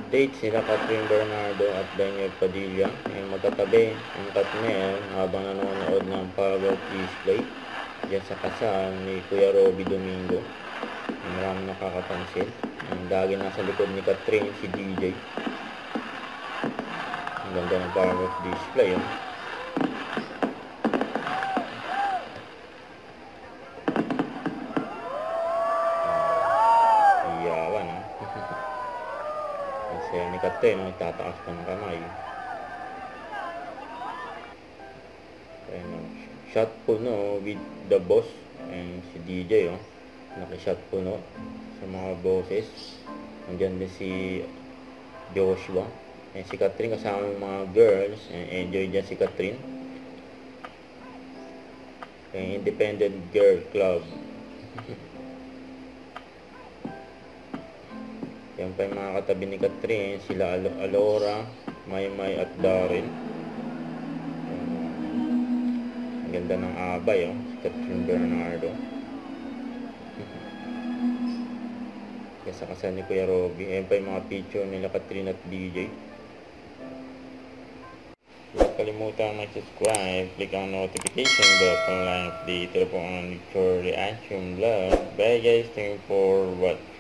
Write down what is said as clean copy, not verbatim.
update sila Catherine Bernardo at Daniel Padilla ay magkatabi ang Katnel habang nanonood ng power display dyan sa kasal ni Kuya Robby Domingo. Maraming nakakapansin. Ang lagi nasa likod ni Catherine, si DJ. Ang ganda ng power display. Iyawan. Ang saya ni Catherine, nagtataas pa ng kamay. Shot puno with the boss and si DJ nakishot puno sa mga bosses. Nandiyan din si Joshua and si Catherine kasama yung mga girls, and enjoy dyan si Catherine. Independent Girl Club. Yan pa yung mga katabi ni Catherine, sila Alora, Maymay at Darren. Ang ganda ng abay, si Catherine Bernardo. Kaya sa kasal ni Kuya Robby. Ayan pa yung mga picture nila Catherine at DJ. Huwag kalimutan mag-subscribe, click ang notification bell para lang update po ang future reaction vlog. Bye guys, thank you for watching.